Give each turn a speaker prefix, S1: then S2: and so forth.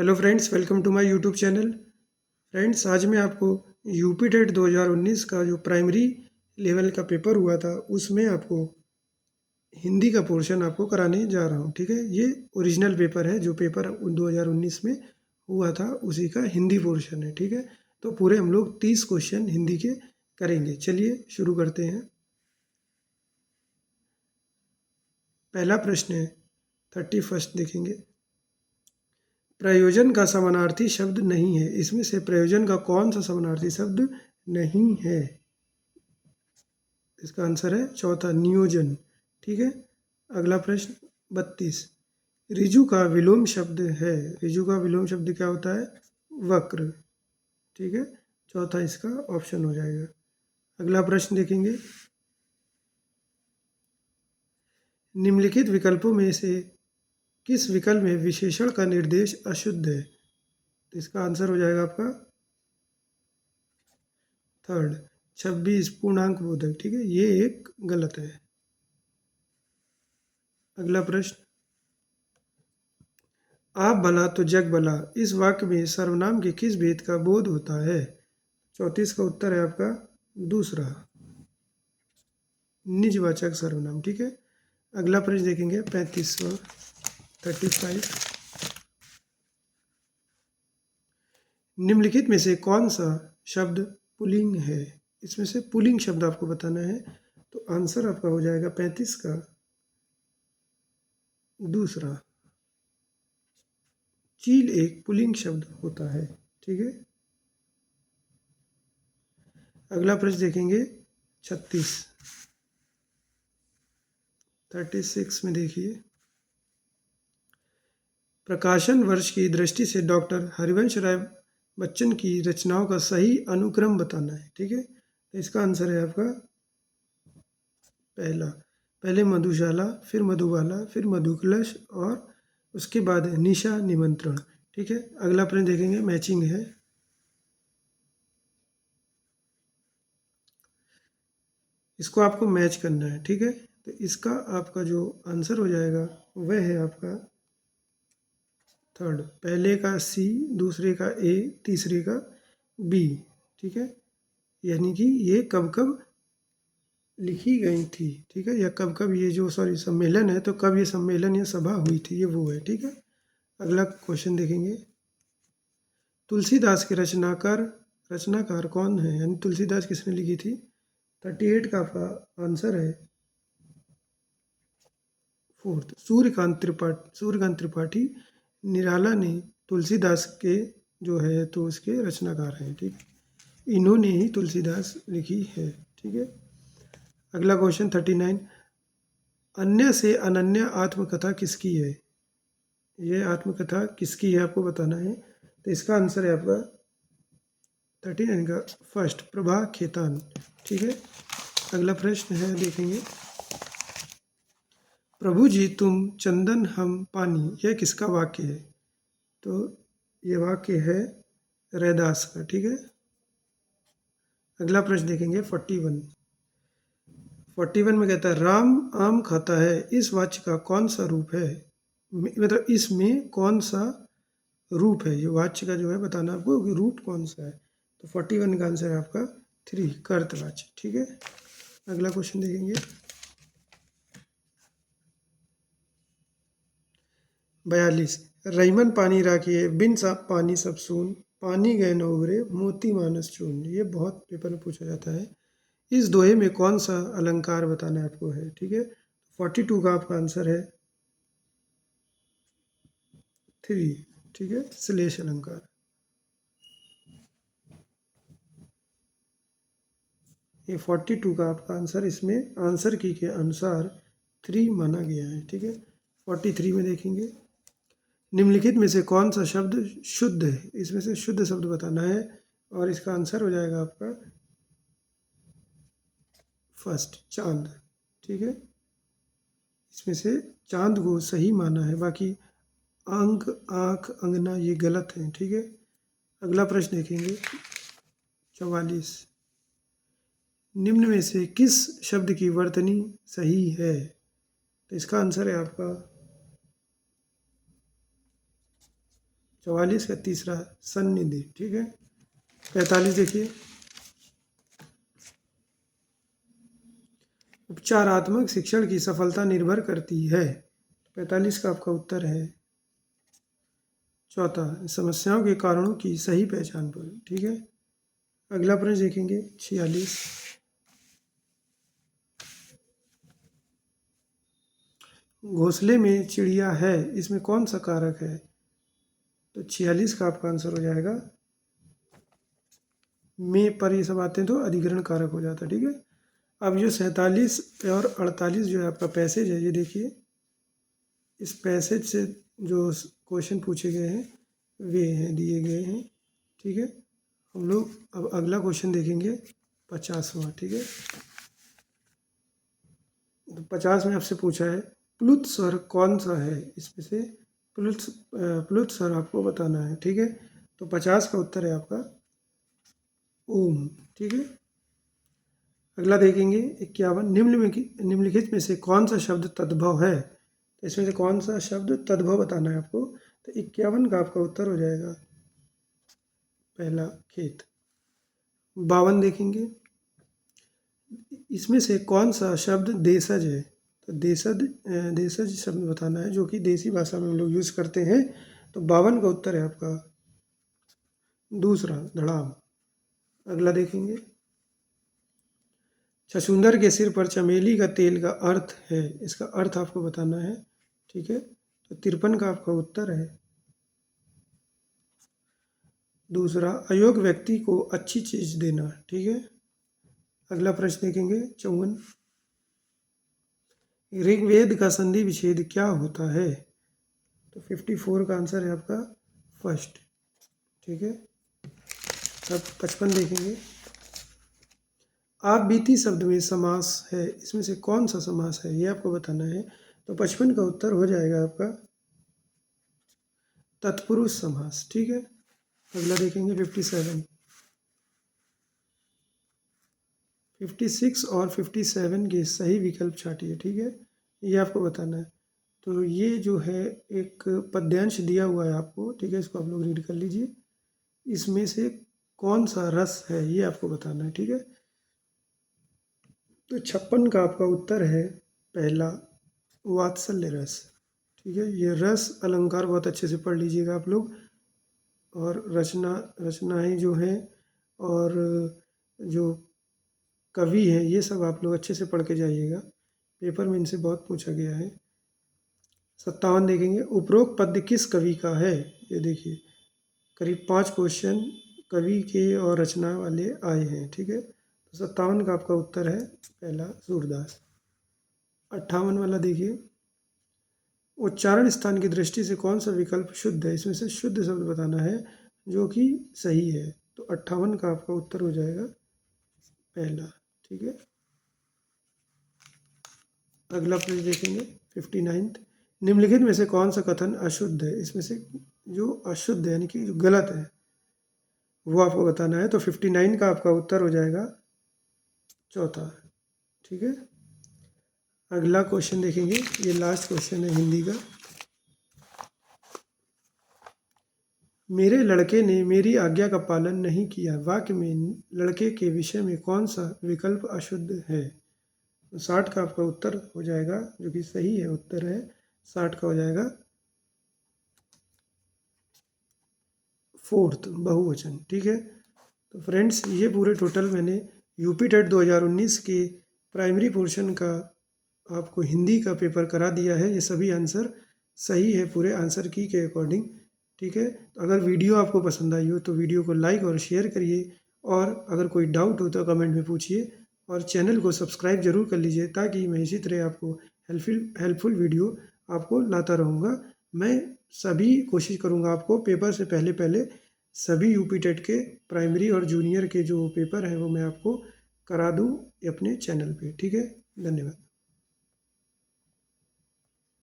S1: Hello friends, welcome to my YouTube channel. Friends, आज मैं आपको यूपी टेट 2019 का जो प्राइमरी लेवल का पेपर हुआ था उसमें आपको हिंदी का पोर्शन आपको कराने जा रहा हूँ। ठीक है, ये ओरिजिनल पेपर है जो पेपर 2019 में हुआ था उसी का हिंदी पोर्शन है। ठीक है, तो पूरे हम लोग 30 क्वेश्चन हिंदी के करेंगे। चलिए शुरू करते हैं। पहला प्रश्न है 31 देखेंगे। प्रयोजन का समानार्थी शब्द नहीं है, इसमें से प्रयोजन का कौन सा समानार्थी शब्द नहीं है? इसका आंसर है चौथा, नियोजन। ठीक है, अगला प्रश्न 32। ऋजु का विलोम शब्द है। ऋजु का विलोम शब्द क्या होता है? वक्र। ठीक है, चौथा इसका ऑप्शन हो जाएगा। अगला प्रश्न देखेंगे। निम्नलिखित विकल्पों में से किस विकल्प में विशेषण का निर्देश अशुद्ध है? तो इसका आंसर हो जाएगा आपका थर्ड, 26 पूर्णांक बोधक। ठीक है, ये एक गलत है। अगला प्रश्न, आप भला तो जग भला, इस वाक्य में सर्वनाम के किस भेद का बोध होता है? 34 का उत्तर है आपका दूसरा, निजवाचक सर्वनाम। ठीक है, अगला प्रश्न देखेंगे 35वां, 35। निम्नलिखित में से कौन सा शब्द पुल्लिंग है? इसमें से पुल्लिंग शब्द आपको बताना है। तो आंसर आपका हो जाएगा 35 का दूसरा, चील एक पुल्लिंग शब्द होता है। ठीक है, अगला प्रश्न देखेंगे 36, 36 में देखिए। प्रकाशन वर्ष की दृष्टि से डॉक्टर हरिवंश राय बच्चन की रचनाओं का सही अनुक्रम बताना है। ठीक है, तो इसका आंसर है आपका पहला, पहले मधुशाला, फिर मधुबाला, फिर मधुकलश और उसके बाद निशा निमंत्रण। ठीक है, अगला प्रश्न देखेंगे, मैचिंग है। इसको आपको मैच करना है। ठीक है, तो इसका आपका जो आंसर हो जाएगा वह है आपका थर्ड, पहले का सी, दूसरे का ए, तीसरे का बी। ठीक है, यानी कि ये कब कब लिखी गई थी। ठीक है, या कब कब ये जो सम्मेलन है, तो कब ये सम्मेलन या सभा हुई थी, ये वो है। ठीक है, अगला क्वेश्चन देखेंगे। तुलसीदास के रचनाकार कौन है? यानी तुलसीदास किसने लिखी थी? 38 का आपका आंसर है फोर्थ, सूर्यकांत त्रिपाठी निराला ने तुलसीदास के जो है तो उसके रचनाकार हैं। ठीक, इन्होंने ही तुलसीदास लिखी है। ठीक है, अगला क्वेश्चन 39। अन्य से अनन्य आत्मकथा किसकी है? ये आत्मकथा किसकी है आपको बताना है। तो इसका आंसर है आपका 39 का फर्स्ट, प्रभा खेतान। ठीक है, अगला प्रश्न है देखेंगे। प्रभु जी तुम चंदन हम पानी, यह किसका वाक्य है? तो ये वाक्य है रैदास का। ठीक है, अगला प्रश्न देखेंगे 41। 41 में कहता है राम आम खाता है, इस वाक्य का कौन सा रूप है? मतलब इसमें कौन सा रूप है? ये वाच्य का जो है बताना आपको कि रूप कौन सा है। तो 41 का आंसर है आपका 3, कर्तवाच्य। ठीक है, अगला क्वेश्चन देखेंगे 42। रईमन पानी राखिए, बिन साफ पानी सब सून, पानी गए न उबरे, मोती मानस चून। ये बहुत पेपर में पूछा जाता है। इस दोहे में कौन सा अलंकार बताना आपको है? ठीक है, 42 का आपका आंसर है 3। ठीक है, श्लेष अलंकार। ये 42 का आपका आंसर, इसमें आंसर की के अनुसार 3 माना गया है। ठीक है, 43 में देखेंगे। निम्नलिखित में से कौन सा शब्द शुद्ध है? इसमें से शुद्ध शब्द बताना है और इसका आंसर हो जाएगा आपका फर्स्ट, चांद। ठीक है, इसमें से चांद को सही माना है, बाकी अंक, आँख, अंगना ये गलत है। ठीक है, अगला प्रश्न देखेंगे 44। निम्न में से किस शब्द की वर्तनी सही है? तो इसका आंसर है आपका 44 का तीसरा सन्निधि, ठीक है। 45 देखिए, उपचारात्मक शिक्षण की सफलता निर्भर करती है। 45 का आपका उत्तर है चौथा, समस्याओं के कारणों की सही पहचान पर, ठीक है। अगला प्रश्न देखेंगे 46, घोंसले में चिड़िया है, इसमें कौन सा कारक है? तो 46 का आपका आंसर हो जाएगा में, पर ये सब आते हैं तो अधिकरण कारक हो जाता है, ठीक है। अब जो 47 और 48 जो है आपका पैसेज है, ये देखिए, इस पैसेज से जो क्वेश्चन पूछे गए हैं वे हैं दिए गए हैं, ठीक है। हम लोग अब अगला क्वेश्चन देखेंगे 50वां, ठीक है। तो 50 में आपसे पूछा है प्लुत स्वर कौन सा है, इसमें से प्लुत स्वर आपको बताना है, ठीक है। तो 50 का उत्तर है आपका ओम, ठीक है। अगला देखेंगे 51, निम्नलिखित में से कौन सा शब्द तद्भव है? तो इसमें से कौन सा शब्द तद्भव बताना है आपको। तो 51 का आपका उत्तर हो जाएगा पहला खेत। 52 देखेंगे, इसमें से कौन सा शब्द देशज है? तो देशज शब्द बताना है जो कि देसी भाषा में हम लोग यूज़ करते हैं। तो 52 का उत्तर है आपका दूसरा धड़ाम। अगला देखेंगे, छछूंदर के सिर पर चमेली का तेल का अर्थ है, इसका अर्थ आपको बताना है, ठीक है। तो 53 का आपका उत्तर है दूसरा अयोग्य व्यक्ति को अच्छी चीज देना, ठीक है। अगला प्रश्न देखेंगे 54, ऋग्वेद का संधि विच्छेद क्या होता है? तो 54 का आंसर है आपका फर्स्ट, ठीक है। अब 55 देखेंगे, आप बीती शब्द में समास है, इसमें से कौन सा समास है ये आपको बताना है। तो 55 का उत्तर हो जाएगा आपका तत्पुरुष समास, ठीक है। अगला देखेंगे 57, 56 और 57 के सही विकल्प छाटिए, ठीक है। ये आपको बताना है। तो ये जो है एक पद्यांश दिया हुआ है आपको, ठीक है, इसको आप लोग रीड कर लीजिए। इसमें से कौन सा रस है ये आपको बताना है, ठीक है। तो 56 का आपका उत्तर है पहला वात्सल्य रस, ठीक है। ये रस अलंकार बहुत अच्छे से पढ़ लीजिएगा आप लोग, और रचनाएं जो हैं और जो कवि हैं ये सब आप लोग अच्छे से पढ़ के जाइएगा, पेपर में इनसे बहुत पूछा गया है। 57 देखेंगे, उपरोक्त पद्य किस कवि का है? ये देखिए, करीब 5 क्वेश्चन कवि के और रचना वाले आए हैं, ठीक है। तो 57 का आपका उत्तर है पहला सूरदास। 58 वाला देखिए, उच्चारण स्थान की दृष्टि से कौन सा विकल्प शुद्ध है? इसमें से शुद्ध शब्द बताना है जो कि सही है। तो 58 का आपका उत्तर हो जाएगा पहला, ठीक है। अगला प्रश्न देखेंगे 59, निम्नलिखित में से कौन सा कथन अशुद्ध है? इसमें से जो अशुद्ध है यानी कि जो गलत है वो आपको बताना है। तो 59 का आपका उत्तर हो जाएगा चौथा, ठीक है। अगला क्वेश्चन देखेंगे, ये लास्ट क्वेश्चन है हिंदी का। मेरे लड़के ने मेरी आज्ञा का पालन नहीं किया, वाक्य में लड़के के विषय में कौन सा विकल्प अशुद्ध है? 60 का आपका उत्तर हो जाएगा जो कि सही है, उत्तर है 60 का हो जाएगा फोर्थ बहुवचन, ठीक है। तो फ्रेंड्स, ये पूरे टोटल मैंने यूपी टेट 2019 के प्राइमरी पोर्शन का आपको हिंदी का पेपर करा दिया है। ये सभी आंसर सही है पूरे आंसर की के अकॉर्डिंग, ठीक है। अगर वीडियो आपको पसंद आई हो तो वीडियो को लाइक और शेयर करिए, और अगर कोई डाउट हो तो कमेंट में पूछिए, और चैनल को सब्सक्राइब जरूर कर लीजिए ताकि मैं इसी तरह आपको हेल्पफुल वीडियो आपको लाता रहूँगा। मैं सभी कोशिश करूँगा आपको पेपर से पहले पहले सभी यूपी टेट के प्राइमरी और जूनियर के जो पेपर हैं वो मैं आपको करा दूँ अपने चैनल पे, ठीक है। धन्यवाद।